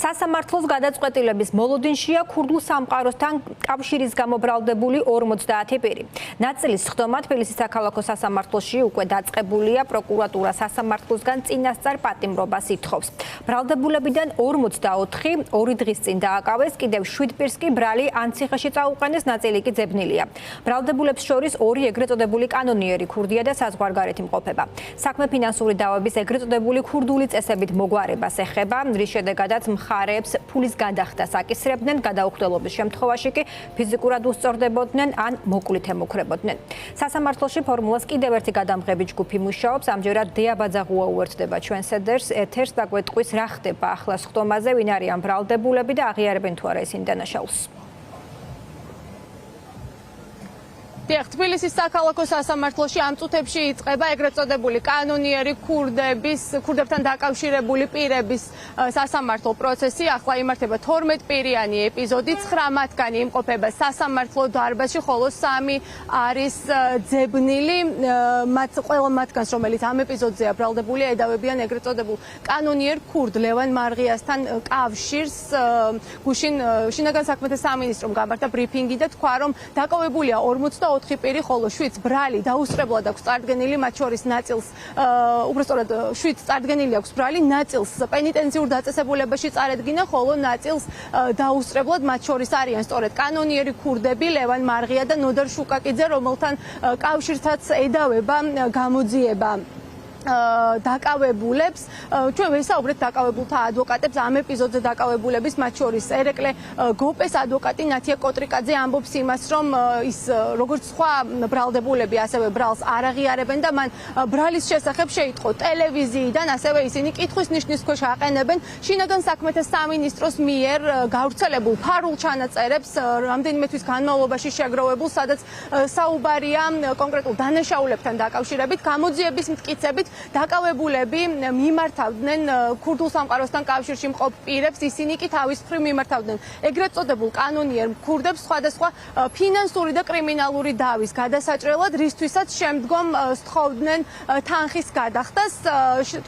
სასამართლოს გადაწყვეტილების მოლოდინშია ქურდულ სამყაროსთან კავშირის გამო ბრალდებული 50 პირი. ნაწილის ხდომა თბილისის საქალაქო სასამართლოში უკვე დაწყებულია, პროკურატურა სასამართლოსგან წინასწარ პატიმრობას ითხოვს. ბრალდებულებიდან 44 2 დღის წინ დააკავეს, კიდევ 7 პირს კი ბრალი ანციხეში წაუყენეს, ნაწილი კი ძებნილია. ბრალდებულებს შორის 2 ეგრეთ წოდებული კანონიერი ქურდია და საზღვარგარეთ იმყოფება. საქმე ფინანსური დავების ეგრეთ წოდებული ქურდული წესებით მოგვარებას ეხება, რის შედეგადაც მხარეებს ფულის გადახდას აკისრებდნენ, გადაუხდელობის შემთხვევაში კი ფიზიკურად უსწორდებოდნენ ან მოკლით ემუქრებოდნენ. სასამართლოში ფორმულას კიდევ ერთი გადამღები ჯგუფი მუშაობს, ამჯერად დეა ბაძაღუა უერთდება ჩვენს ეთერს და გვეტყვის რა ხდება ახლა ხდომაზე, ვინ არიან ბრალდებულები და აღიარებენ თუ არა ისინი დანაშაულს. თბილისის საქალაქო სასამართლოში ამ წუთებში იწყება ეგრეთ წოდებული კანონიერი ქურდებთან დაკავშირებული პირების სასამართლო პროცესი. ახლა იმართება 12 პირიანი ეპიზოდი, 9 მათგანი იმყოფება სასამართლო დარბაზში, ხოლო 3 არის ძებნილი. ყველა მათგანს, რომელიც ამ ეპიზოდზეა ბრალდებული, ედავებიან ეგრეთ წოდებულ კანონიერ ქურდ ლევან მარღიასთან კავშირს. გუშინ შინაგან საქმეთა სამინისტრომ გამართა ბრიფინგი და თქვა, რომ დაკავებულია 44 პირი, ხოლო 7 ბრალი დაუსწრებლად აქვს წარდგენილი, მათ შორის ნაწილს უბრალოდ 7 წარდგენილი აქვს ბრალი, ნაწილს პენიტენციურ დაწესებულებაში წარედგინა, ხოლო ნაწილს დაუსწრებლად, მათ შორის არიან სწორედ კანონიერი ქურდები ლევან მარღია და ნოდარ შუკაკიძე, რომელთან კავშირთაც ედავება გამოძიება დაკავებულებს. ჩვენ ვესაუბრეთ დაკავებულთა ადვოკატებს, ამ ეპიზოდზე დაკავებულების, მათ შორის ერეკლე გოპეს ადვოკატი ნათია კოტრიკაძე ამბობს იმას, რომ ის როგორც სხვა ბრალდებულები, ასევე ბრალს არ აღიარებენ და მან ბრალის შესახებ შეიტყო ტელევიზიიდან, ასევე ისინი კითხვის ნიშნის ქვეშ აყენებენ შინაგან საქმეთა სამინისტროს მიერ გავრცელებულ ფარულ ჩანაწერებს რამდენიმე თვის განმავლობაში შეგროვებულ, სადაც საუბარია კონკრეტულ დანაშაულებთან დაკავშირებით, გამოძიების მტკიცებით დაკავებულები მიმართავდნენ ქურდულ სამყაროსთან კავშირში მყოფ პირებს, ისინი კი თავის მხრივ მიმართავდნენ ეგრეთ წოდებულ კანონიერ ქურდებს სხვადასხვა ფინანსური და კრიმინალური დავის გადასაჭრელად, რისთვისაც შემდგომ სთხოვდნენ თანხის გადახდას.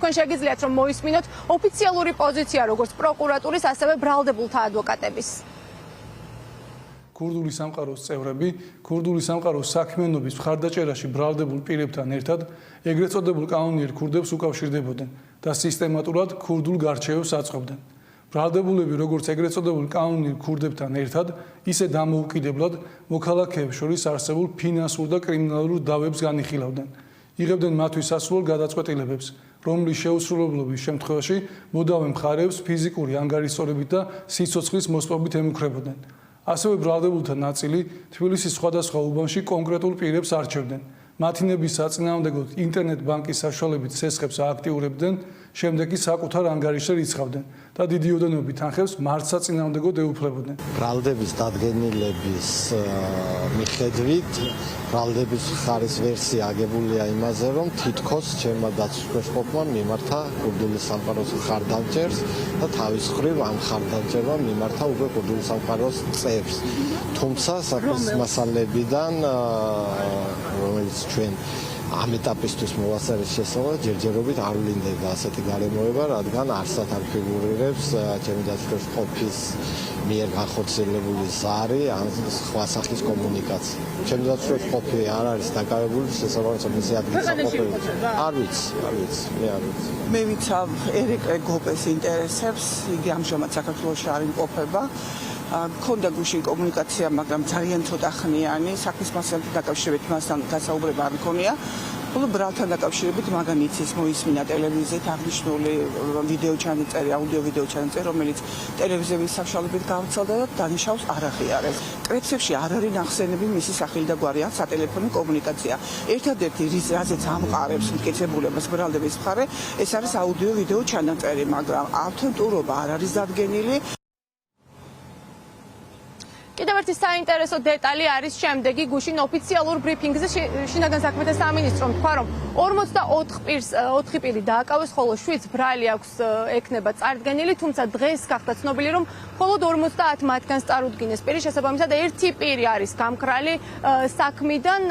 თქვენ შეგიძლიათ რომ მოისმინოთ ოფიციალური პოზიცია როგორც პროკურატურის, ასევე ბრალდებულთა ადვოკატების. ქურდული სამყაროს წევრები, ქურდული სამყაროს საქმიანობის მხარდაჭერაში ბრალდებულ პირებთან ერთად ეგრეთ წოდებულ კანონიერ ქურდებს უკავშირდებოდნენ და სისტემატურად ქურდულ გარჩევებს აწყობდნენ. ბრალდებულები როგორც ეგრეთ წოდებულ კანონიერ ქურდებთან ერთად, ისე დამოუკიდებლად მოქალაქეებს შორის არსებულ ფინანსურ და კრიმინალურ დავებს განიხილავდნენ. იღებდნენ მათთვის სასურველ გადაწყვეტილებებს, რომლის შეუსრულებლობის შემთხვევაში მოდავე მხარეებს ფიზიკური ანგარიშსწორებით და სიცოცხლის მოსპობით ემუქრებოდნენ. ასევე ბრალდებულთა ნაწილი თბილისის სხვადასხვა უბანში კონკრეტულ პირებს არჩევდნენ. მათინების საწინააღმდეგოდ ინტერნეტ ბანკის საშუალებით სესხებს ააქტიურებდნენ, შემდეგ კი საკუთარ ანგარიშზე რიცხავდნენ და დიდი ოდენობით თანხებს მართსაწინააღმდეგოდ ეუფლებოდნენ. ბრალდების დადგენილების მიხედვით ბრალდების მხარის ვერსია აგებულია იმაზე, რომ თითქოს ჩემმა დაცვისმყოფმა მიმართა ქურდული სამყაროს მხარდამჭერს და თავის მხრივ ამ მხარდამჭერმა მიმართა უკვე ქურდული სამყაროს წევრს. თუმცა საქმის მასალებიდან რომელიც ჩვენ ამ ეტაპისთვის მოვასწარეს შესაძლებლად ჯერჯერობით არ ვლინდება ასეთი გარემოება, რადგან არსად არ ფიგურირებს ჩემი დაცვისმყოფის მიერ განხორციელებული ზარი ან სხვა სახის კომუნიკაცია. ჩემი დაცვისმყოფი არ არის დაკავებული შესაძლოა მისი ადგილსამყოფელი. არ ვიცი, მე არ ვიცი. მე ვიცავ ერეკლე გოპეს ინტერესებს, იგი ამჟამად საქართველოში არ იმყოფება. მქონდა გუშინ კომუნიკაცია, მაგრამ ძალიან ცოტა ხნიანი, საქმის მასალებთან დაკავშირებით მასთან გასაუბრება არ მქონია. ხოლო ბრალთან დაკავშირებით მაგანიც ის მოისმინა ტელევიზიით აღნიშნული ვიდეო ჩანაწერი, აუდიო ვიდეო ჩანაწერი, რომელიც ტელევიზიის საშუალებით გავრცელდა და დანაშაულს არ აღიარეს. კრებსებში არ არის ნახსენები მისი სახელი და გვარი ან სატელეფონო კომუნიკაცია. ერთადერთი რაზეც ამყარებს მტკიცებულებას ბრალდების მხარე, ეს არის აუდიო ვიდეო ჩანაწერი, მაგრამ ავთენტურობა არ არის დადგენილი. კიდევ ერთი საინტერესო დეტალი არის შემდეგი გუშინ ოფიციალურ ბრიფინგზე შინაგან საქმეთა სამინისტრომ თქვა, რომ 44 პირი დააკავეს, ხოლო 7 ბრალი აქვს ექნება წარდგენილი, თუმცა დღეს გახდა ცნობილი, რომ მხოლოდ 50 მათგანს წარუდგინეს პირი, შესაბამისად ერთი პირი არის გამქრალი საქმიდან,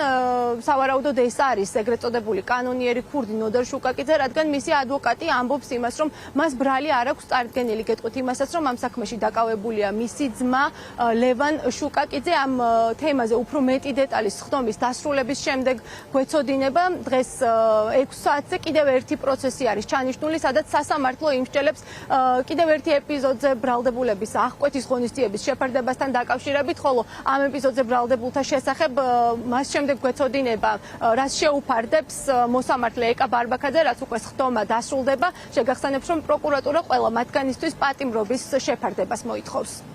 სავარაუდოდ ეს არის ეგრეთ წოდებული კანონიერი ქურდი ნოდარ შუკაკიძე, რადგან მისი ადვოკატი ამბობს იმას, რომ მას ბრალი არ აქვს წარდგენილი, გეტყვით იმასაც, რომ ამ საქმეში დაკავებულია მისი ძმა ლევან შუკაკიძე. ამ თემაზე უფრო მეტი დეტალის ხდომის დასრულების შემდეგ გვეცოდინება. დღეს 6 საათზე კიდევ ერთი პროცესი არის ჩანიშნული, სადაც სასამართლო იმსჯელებს კიდევ ერთი ეპიზოდზე ბრალდებულების აღკვეთის ღონისძიების შეფარდებასთან დაკავშირებით, ხოლო ამ ეპიზოდზე ბრალდებულთა შესახებ მას შემდეგ გვეცოდინება, რაც შეუფარდებს მოსამართლე ეკა ბარბაქაძე, რაც უკვე ხდომა დასრულდება. შეგახსენებთ, რომ პროკურატურა ყველა მათგანისთვის პატიმრობის შეფარდებას მოითხოვს.